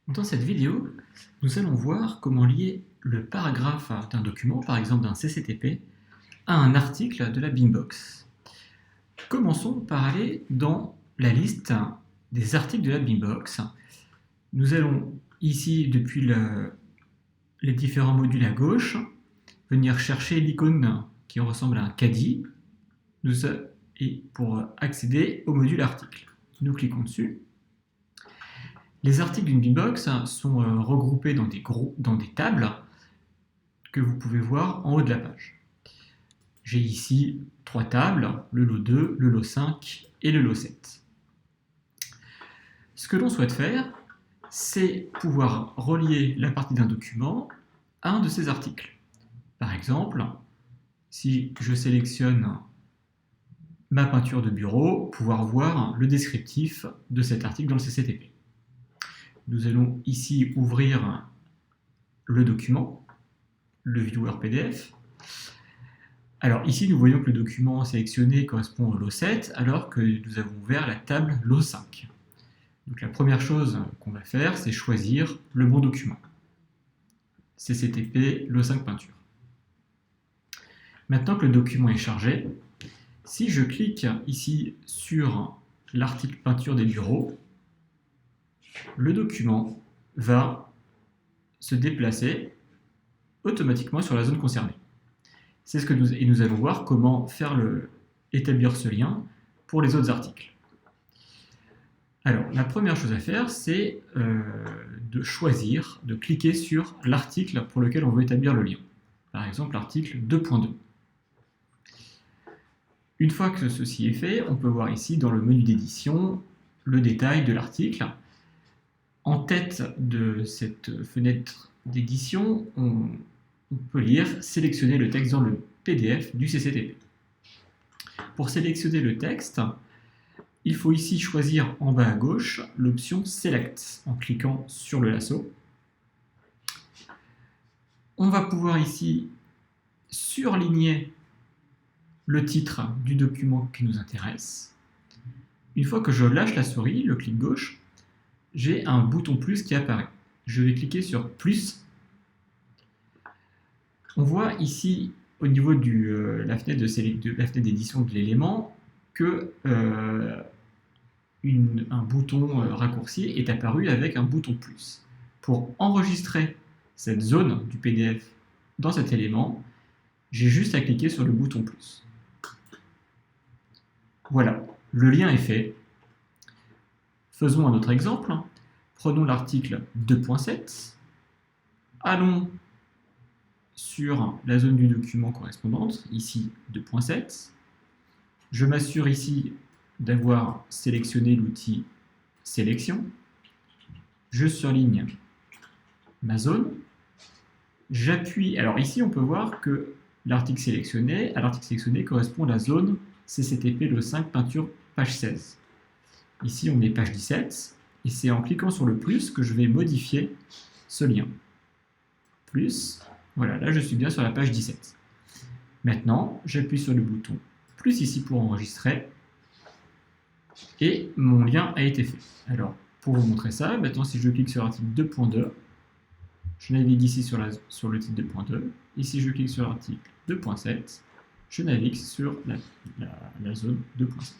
Dans cette vidéo, nous allons voir comment lier le paragraphe d'un document, par exemple d'un CCTP, à un article de la Beambox. Commençons par aller dans la liste des articles de la Beambox. Nous allons ici, depuis les différents modules à gauche, venir chercher l'icône qui ressemble à un caddie et pour accéder au module article. Nous cliquons dessus. Les articles d'une Beambox sont regroupés dans des tables que vous pouvez voir en haut de la page. J'ai ici 3 tables, le lot 2, le lot 5 et le lot 7. Ce que l'on souhaite faire, c'est pouvoir relier la partie d'un document à un de ces articles. Par exemple, si je sélectionne ma peinture de bureau, pouvoir voir le descriptif de cet article dans le CCTP. Nous allons ici ouvrir le document, le viewer PDF. Alors ici, nous voyons que le document sélectionné correspond au lot 7, alors que nous avons ouvert la table lot 5. Donc la première chose qu'on va faire, c'est choisir le bon document. CCTP lot 5 peinture. Maintenant que le document est chargé, si je clique ici sur l'article peinture des bureaux, le document va se déplacer automatiquement sur la zone concernée. C'est ce que nous allons voir comment établir ce lien pour les autres articles. Alors, la première chose à faire, c'est de cliquer sur l'article pour lequel on veut établir le lien. Par exemple, l'article 2.2. Une fois que ceci est fait, on peut voir ici dans le menu d'édition le détail de l'article. En tête de cette fenêtre d'édition, on peut lire « Sélectionner le texte dans le PDF du CCTP ». Pour sélectionner le texte, il faut ici choisir en bas à gauche l'option « Select » en cliquant sur le lasso. On va pouvoir ici surligner le titre du document qui nous intéresse. Une fois que je lâche la souris, le clic gauche, j'ai un bouton plus qui apparaît. Je vais cliquer sur plus. On voit ici, au niveau de la fenêtre d'édition de l'élément, que un bouton raccourci est apparu avec un bouton plus. Pour enregistrer cette zone du PDF dans cet élément, j'ai juste à cliquer sur le bouton plus. Voilà, le lien est fait. Faisons un autre exemple. Prenons l'article 2.7. Allons sur la zone du document correspondante, ici 2.7. Je m'assure ici d'avoir sélectionné l'outil sélection. Je surligne ma zone. J'appuie. Alors ici, on peut voir que l'article sélectionné correspond à la zone CCTP le 5 peinture page 16. Ici, on est page 17, et c'est en cliquant sur le plus que je vais modifier ce lien. Plus, voilà, là je suis bien sur la page 17. Maintenant, j'appuie sur le bouton plus ici pour enregistrer, et mon lien a été fait. Alors, pour vous montrer ça, maintenant si je clique sur l'article 2.2, je navigue ici sur le titre 2.2, ici je clique sur l'article 2.7, je navigue sur la zone 2.7.